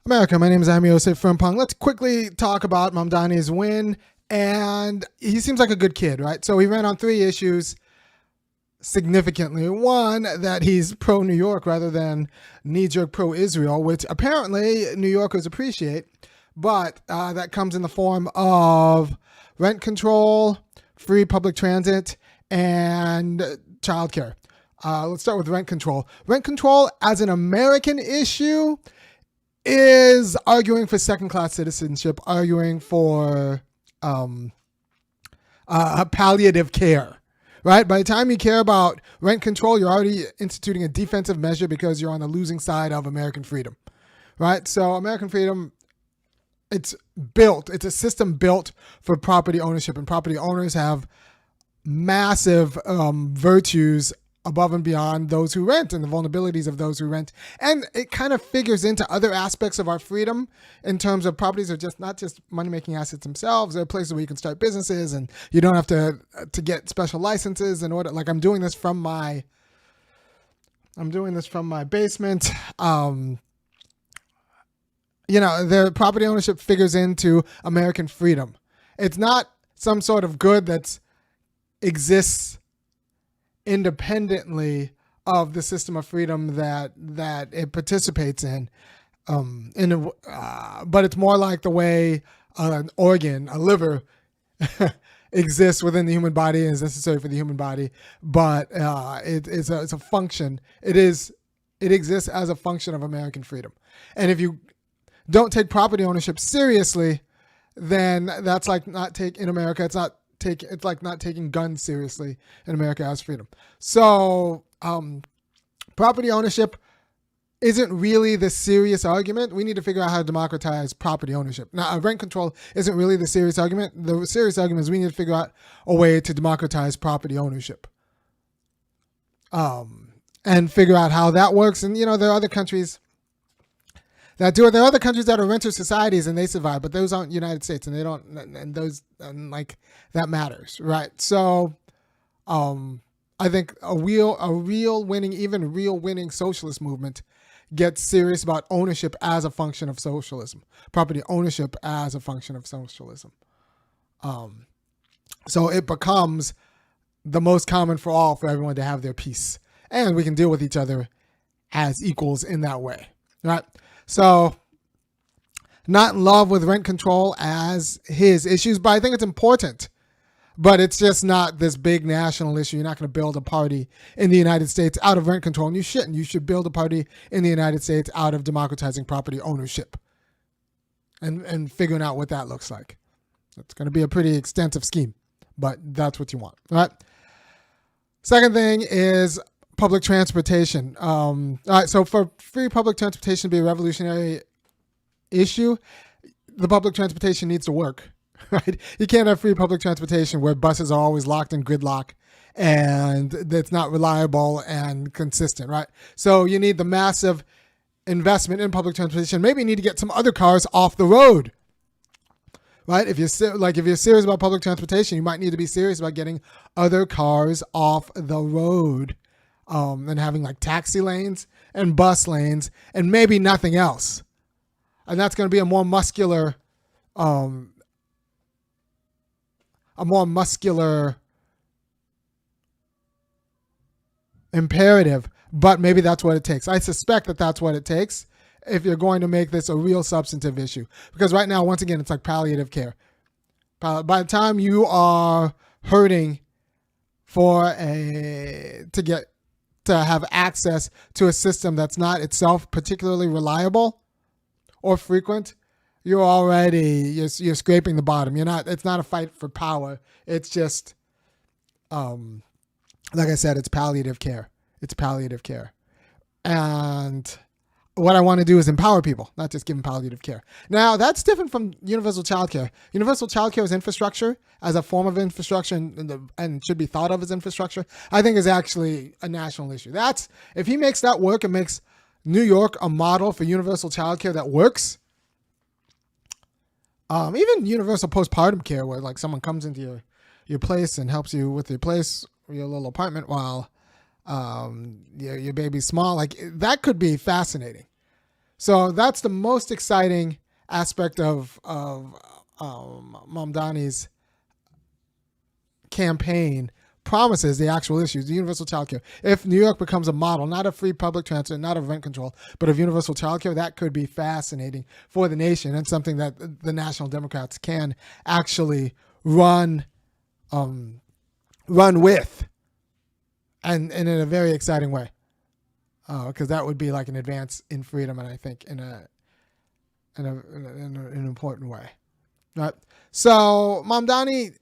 America, my name is Osei-Frimpong. Let's quickly talk about Mamdani's win. And he seems like a good kid, right? So he ran on three issues significantly. One, that he's pro-New York rather than knee-jerk pro-Israel, which apparently New Yorkers appreciate. But that comes in the form of rent control, free public transit, and childcare. Let's start with rent control. Rent control as an American issue is arguing for second-class citizenship, arguing for palliative care, right? By the time you care about rent control, you're already instituting a defensive measure because you're on the losing side of American freedom, right? So American freedom, it's a system built for property ownership, and property owners have massive virtues above and beyond those who rent and the vulnerabilities of those who rent. And it kind of figures into other aspects of our freedom in terms of properties are just not just money-making assets themselves. They're places where you can start businesses and you don't have to get special licenses in order. Like I'm doing this from my basement. The property ownership figures into American freedom. It's not some sort of good that exists independently of the system of freedom that it participates in, but it's more like the way an organ, a liver, exists within the human body and is necessary for the human body, but it's a function. It exists as a function of American freedom. And if you don't take property ownership seriously, then that's like in America. It's like not taking guns seriously in America as freedom. So property ownership isn't really the serious argument. We need to figure out how to democratize property ownership. Now, rent control isn't really the serious argument. The serious argument is we need to figure out a way to democratize property ownership and figure out how that works. And, there are other countries that do it. There are other countries that are renter societies and they survive, but those aren't United States, and they don't, and those that matters, right? So, I think a real winning socialist movement gets serious about ownership as a function of socialism, property ownership as a function of socialism. So it becomes the most common for all for everyone to have their peace, and we can deal with each other as equals in that way, right? So, not in love with rent control as his issues, but I think it's important. But it's just not this big national issue. You're not going to build a party in the United States out of rent control, and you shouldn't. You should build a party in the United States out of democratizing property ownership and figuring out what that looks like. It's going to be a pretty extensive scheme, but that's what you want, all right? Second thing is public transportation. All right, so for free public transportation to be a revolutionary issue, the public transportation needs to work, right? You can't have free public transportation where buses are always locked in gridlock and that's not reliable and consistent, right? So you need the massive investment in public transportation. Maybe you need to get some other cars off the road, right? If you're serious about public transportation, you might need to be serious about getting other cars off the road. And having like taxi lanes and bus lanes and maybe nothing else. And that's going to be a more muscular imperative, but maybe that's what it takes. I suspect that that's what it takes if you're going to make this a real substantive issue. Because right now, once again, it's like palliative care. By the time you are hurting to have access to a system that's not itself particularly reliable or frequent, you're scraping the bottom. It's not a fight for power. It's just, like I said, it's palliative care. It's palliative care. And what I want to do is empower people, not just give them palliative care. Now, that's different from universal childcare. Universal childcare is infrastructure, as a form of infrastructure, and should be thought of as infrastructure. I think is actually a national issue. If he makes that work and makes New York a model for universal childcare that works, even universal postpartum care, where like someone comes into your place and helps you with your little apartment while your baby's small, like that could be fascinating. So that's the most exciting aspect of Mamdani's campaign. Promises the actual issues, the universal childcare. If New York becomes a model, not of free public transit, not of rent control, but of universal childcare, that could be fascinating for the nation and something that the National Democrats can actually run with, and in a very exciting way, because that would be like an advance in freedom, and I think in an important way. Right. So Mamdani,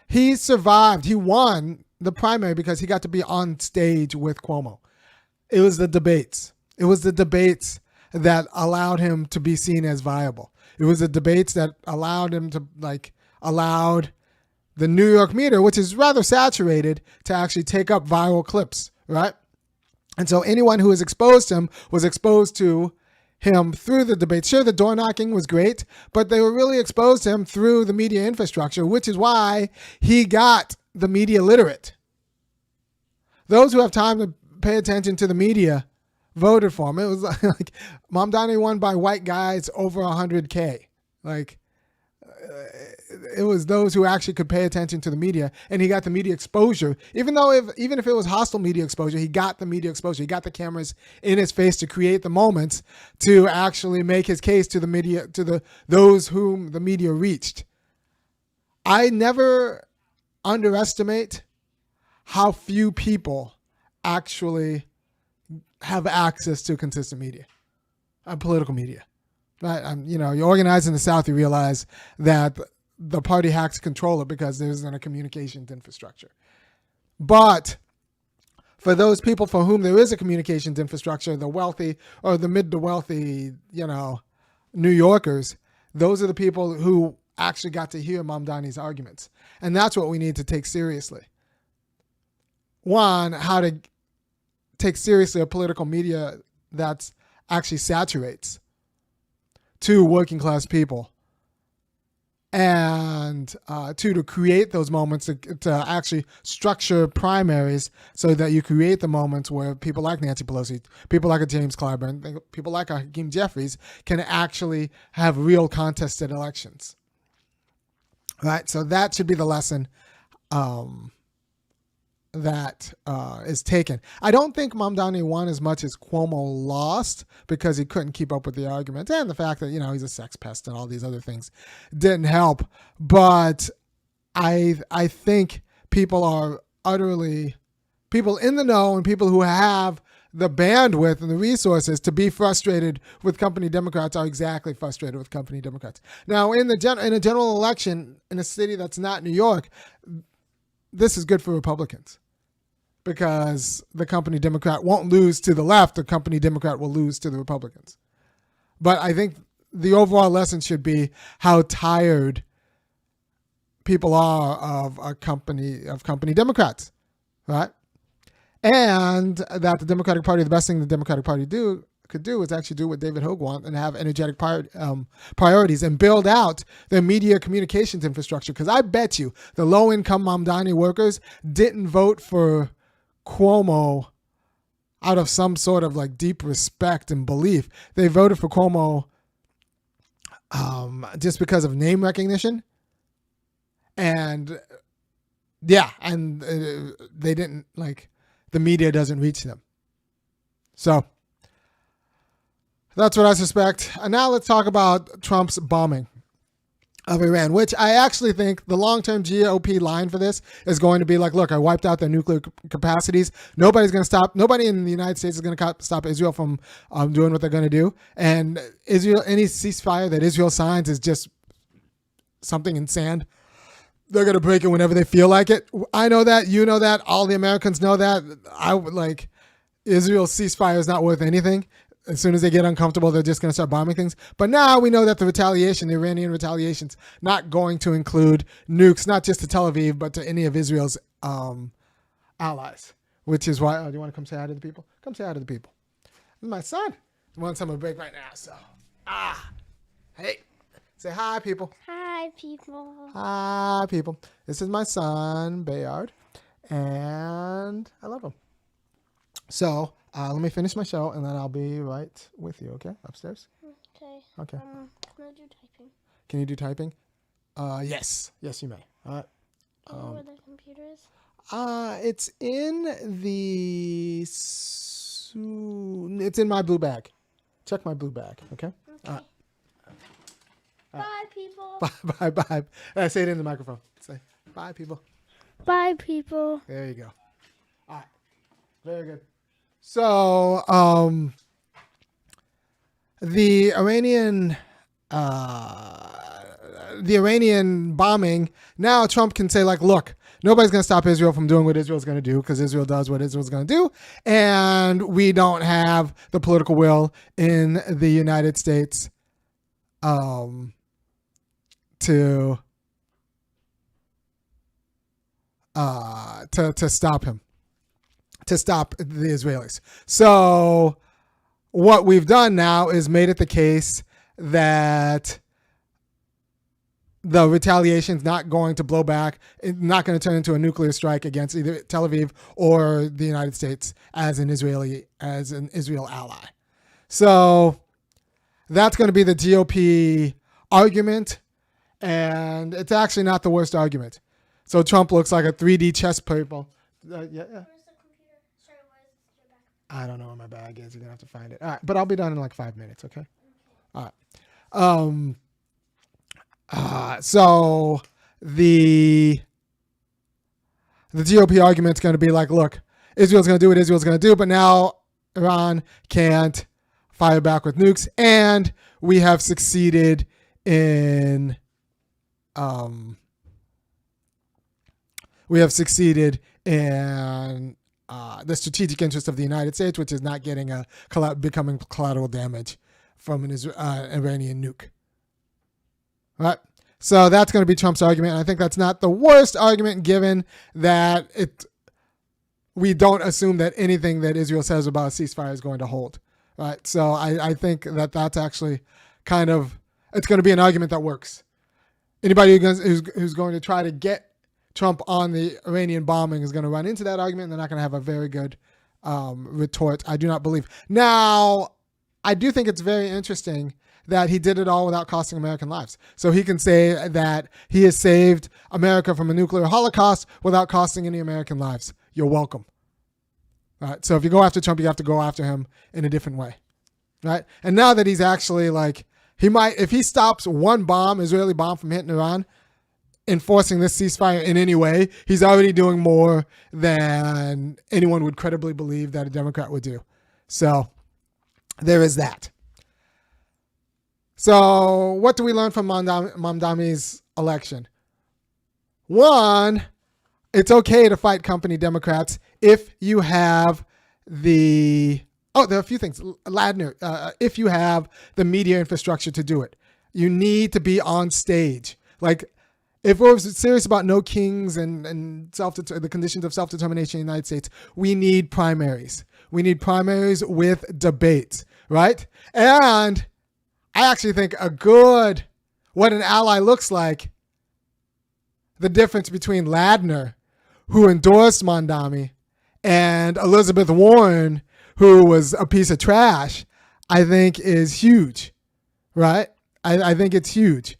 he survived. He won the primary because he got to be on stage with Cuomo. It was the debates. It was the debates that allowed him to be seen as viable. It was the debates that allowed him to allowed the New York media, which is rather saturated, to actually take up viral clips, right? And so anyone who was exposed to him was exposed to him through the debate. Sure, the door knocking was great, but they were really exposed to him through the media infrastructure, which is why he got the media literate. Those who have time to pay attention to the media voted for him. It was like Mamdani won by white guys over 100K. Like, it was those who actually could pay attention to the media, and he got the media exposure. Even if it was hostile media exposure, he got the media exposure. He got the cameras in his face to create the moments to actually make his case to the media, to those whom the media reached. I never underestimate how few people actually have access to consistent media, political media. Right? You organize in the South, you realize that the party hacks control it because there isn't a communications infrastructure. But for those people for whom there is a communications infrastructure, the wealthy or the mid to wealthy, New Yorkers, those are the people who actually got to hear Mamdani's arguments. And that's what we need to take seriously. One, how to take seriously a political media that actually saturates to working class people. And two, to create those moments, to actually structure primaries so that you create the moments where people like Nancy Pelosi, people like a James Clyburn, people like a Hakeem Jeffries can actually have real contested elections. Right? So that should be the lesson that is taken. I don't think Mamdani won as much as Cuomo lost because he couldn't keep up with the argument, and the fact that he's a sex pest and all these other things didn't help. But I think people in the know and people who have the bandwidth and the resources to be frustrated with company Democrats are exactly frustrated with company Democrats. Now, in a general election in a city that's not New York, this is good for Republicans, because the company Democrat won't lose to the left. The company Democrat will lose to the Republicans. But I think the overall lesson should be how tired people are of company Democrats, right? And that the Democratic Party, the best thing the Democratic Party could do is actually do what David Hogue wants and have energetic priorities and build out their media communications infrastructure. Because I bet you the low-income Mamdani workers didn't vote for Cuomo out of some sort of like deep respect and belief. They voted for Cuomo just because of name recognition. And they didn't the media doesn't reach them. So that's what I suspect. And now let's talk about Trump's bombing of Iran, which I actually think the long-term GOP line for this is going to be like, look, I wiped out their nuclear capacities. Nobody's going to stop. Nobody in the United States is going to stop Israel from doing what they're going to do. And Israel, any ceasefire that Israel signs is just something in sand. They're going to break it whenever they feel like it. I know that. You know that. All the Americans know that. I would Israel's ceasefire is not worth anything. As soon as they get uncomfortable, they're just going to start bombing things. But now we know that the Iranian retaliation's not going to include nukes, not just to Tel Aviv, but to any of Israel's allies. Which is why, do you want to come say hi to the people? Come say hi to the people. This is my son. He wants some of a break right now, so. Hey. Say hi, people. Hi, people. Hi, people. This is my son, Bayard, and I love him. So, Let me finish my show, and then I'll be right with you, okay? Upstairs? Okay. Okay. Can I do typing? Can you do typing? Yes. Yes, you may. All right. Do you know where the computer is? It's in it's in my blue bag. Check my blue bag, okay? Okay. Bye, people. Bye. Say it in the microphone. Say, bye, people. Bye, people. There you go. All right. Very good. So, the Iranian bombing, now Trump can say, like, look, nobody's going to stop Israel from doing what Israel's going to do because Israel does what Israel's going to do. And we don't have the political will in the United States to stop him, to stop the Israelis. So what we've done now is made it the case that the retaliation is not going to blow back. It's not going to turn into a nuclear strike against either Tel Aviv or the United States as an Israel ally. So that's going to be the GOP argument, and it's actually not the worst argument. So Trump looks like a 3D chess people. Yeah. Where's the computer? Sorry, why is it your back? I don't know where my bag is. You're going to have to find it. All right, but I'll be done in like 5 minutes, okay? All right. So the GOP argument is going to be like, look, Israel's going to do what Israel's going to do, but now Iran can't fire back with nukes, and we have succeeded in the strategic interest of the United States, which is not getting becoming collateral damage from an Iranian nuke. All right. So that's going to be Trump's argument. And I think that's not the worst argument, given that we don't assume that anything that Israel says about a ceasefire is going to hold. Right. So I think that's actually it's going to be an argument that works. Anybody who's going to try to get Trump on the Iranian bombing is going to run into that argument, and they're not going to have a very good retort, I do not believe. Now, I do think it's very interesting that he did it all without costing American lives. So he can say that he has saved America from a nuclear holocaust without costing any American lives. You're welcome. All right. So if you go after Trump, you have to go after him in a different way. Right. And now that he's actually if he stops one Israeli bomb from hitting Iran, enforcing this ceasefire in any way, he's already doing more than anyone would credibly believe that a Democrat would do. So there is that. So what do we learn from Mamdani's election? One, it's okay to fight company Democrats if you have there are a few things. Ladner, if you have the media infrastructure to do it. You need to be on stage. Like, if we're serious about no kings and the conditions of self-determination in the United States, we need primaries. We need primaries with debates, right? And I actually think what an ally looks like, the difference between Ladner, who endorsed Mamdani, and Elizabeth Warren, who was a piece of trash, I think is huge, right? I think it's huge.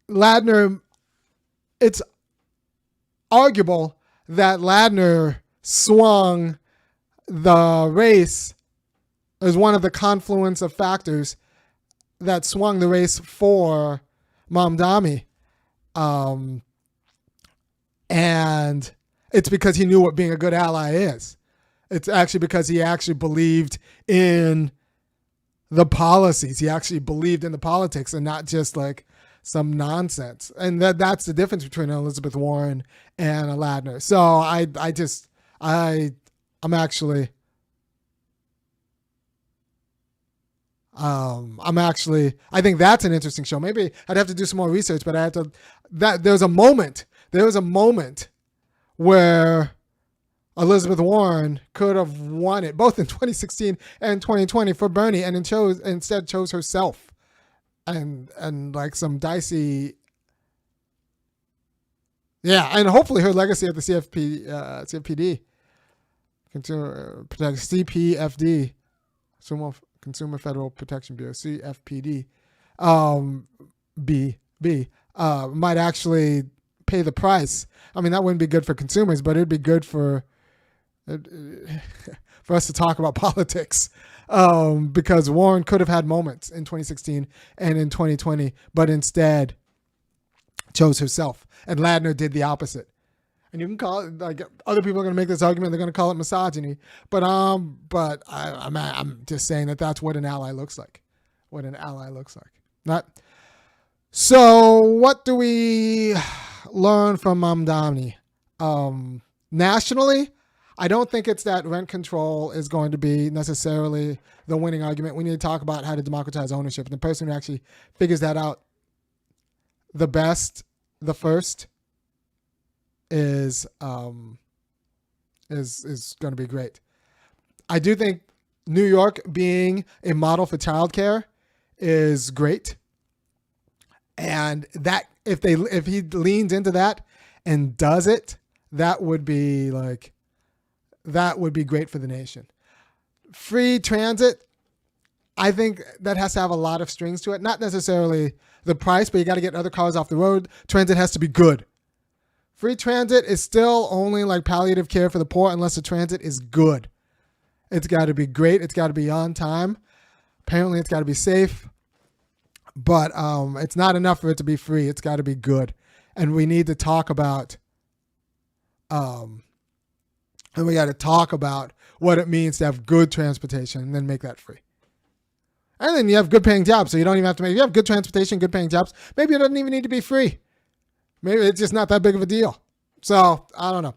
Ladner, it's arguable that Ladner swung the race as one of the confluence of factors that swung the race for Mamdani. And it's because he knew what being a good ally is. It's actually because he actually believed in the policies. He actually believed in the politics and not just like some nonsense. And that's the difference between Elizabeth Warren and a Ladner. So I think that's an interesting show. Maybe I'd have to do some more research, but there was a moment where Elizabeth Warren could have won it both in 2016 and 2020 for Bernie, and instead chose herself and like some dicey. Yeah. And hopefully her legacy at the CFPD CPFD, Consumer Federal Protection Bureau, CFPD, might actually pay the price. I mean, that wouldn't be good for consumers, but it'd be good for us to talk about politics, because Warren could have had moments in 2016 and in 2020, but instead chose herself, and Ladner did the opposite. And you can call it, like, other people are going to make this argument, they're going to call it misogyny, but I'm just saying that that's what an ally looks like. Right? So what do we learn from Mamdani? Nationally, I don't think it's that rent control is going to be necessarily the winning argument. We need to talk about how to democratize ownership. And the person who actually figures that out the first, is going to be great. I do think New York being a model for childcare is great. And that if he leans into that and does it, that would be great for the nation. Free transit, I think that has to have a lot of strings to it. Not necessarily the price, but you got to get other cars off the road. Transit has to be good. Free transit is still only like palliative care for the poor unless the transit is good. It's got to be great. It's got to be on time. Apparently, it's got to be safe. But it's not enough for it to be free. It's got to be good. And we need to talk about what it means to have good transportation and then make that free. And then you have good paying jobs. So you don't even have to if you have good transportation, good paying jobs, maybe it doesn't even need to be free. Maybe it's just not that big of a deal. So I don't know.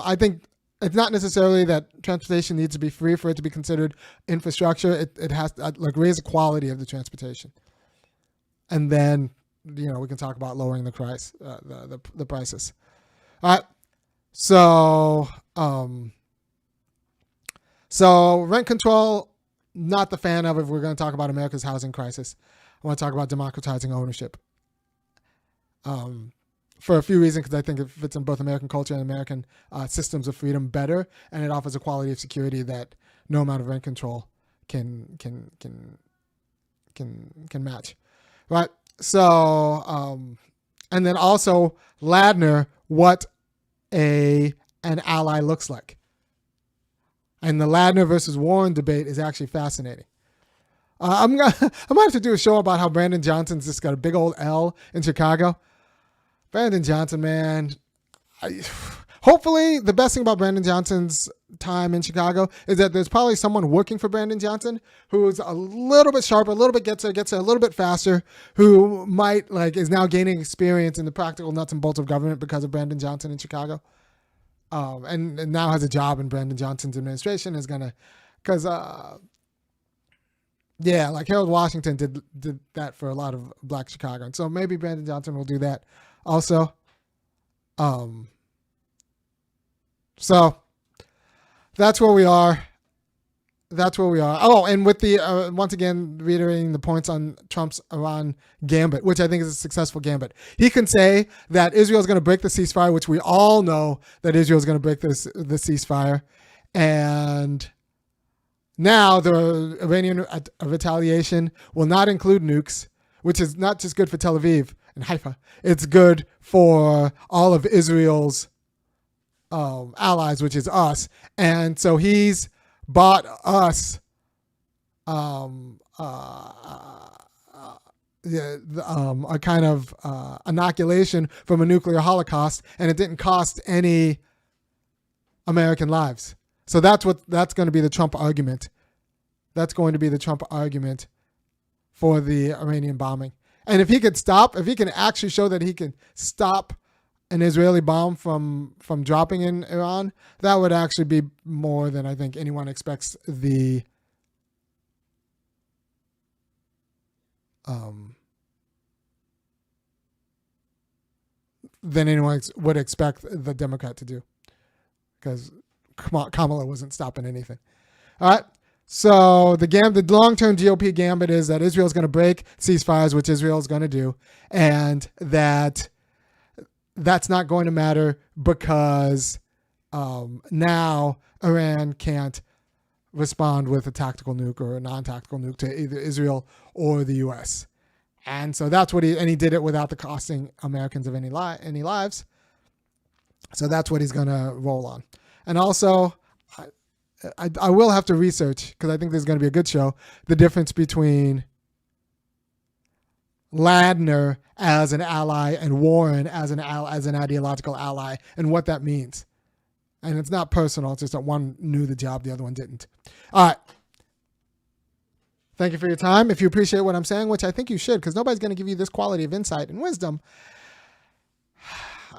I think it's not necessarily that transportation needs to be free for it to be considered infrastructure. It has to raise the quality of the transportation. And then, we can talk about lowering the price, the prices. All right. So rent control, not the fan of it. If we're going to talk about America's housing crisis, I want to talk about democratizing ownership. For a few reasons, because I think it fits in both American culture and American systems of freedom better, and it offers a quality of security that no amount of rent control can match, right? So, and then also Ladner, what an ally looks like, and the Ladner versus Warren debate is actually fascinating. I might have to do a show about how Brandon Johnson's just got a big old L in Chicago. Brandon Johnson, man. Hopefully, the best thing about Brandon Johnson's time in Chicago is that there's probably someone working for Brandon Johnson who's a little bit sharper, a little bit gets there a little bit faster, who might is now gaining experience in the practical nuts and bolts of government because of Brandon Johnson in Chicago, and now has a job in Brandon Johnson's administration. Is gonna, because Harold Washington did that for a lot of Black Chicagoans. So maybe Brandon Johnson will do that also. So that's where we are. Oh, and with the, once again, reiterating the points on Trump's Iran gambit, which I think is a successful gambit. He can say that Israel is going to break the ceasefire, which we all know that Israel is going to break the ceasefire. And now the Iranian retaliation will not include nukes, which is not just good for Tel Aviv and Haifa. It's good for all of Israel's allies, which is us. And so he's bought us a kind of inoculation from a nuclear holocaust, and it didn't cost any American lives. So that's going to be the Trump argument. That's going to be the Trump argument for the Iranian bombing. And if he can actually show that he can stop an Israeli bomb from dropping in Iran, that would actually be more than I think anyone expects than anyone would expect the Democrat to do, because Kamala wasn't stopping anything. All right. So the long-term GOP gambit is that Israel is going to break ceasefires, which Israel is going to do, and that's not going to matter because now Iran can't respond with a tactical nuke or a non-tactical nuke to either Israel or the U.S. And so that's what he did it without the costing Americans of any lives. So that's what he's going to roll on. And also, I will have to research, because I think this is going to be a good show, the difference between Ladner as an ally and Warren as an ideological ally, and what that means. And it's not personal. It's just that one knew the job, the other one didn't. All right. Thank you for your time. If you appreciate what I'm saying, which I think you should, because nobody's going to give you this quality of insight and wisdom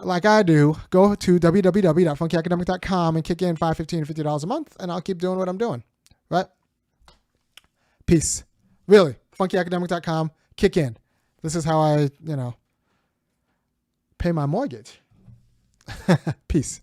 like I do, go to www.funkyacademic.com and kick in $5, $15, and $50 a month, and I'll keep doing what I'm doing. Right? Peace. Really. funkyacademic.com. Kick in. This is how I, pay my mortgage. Peace.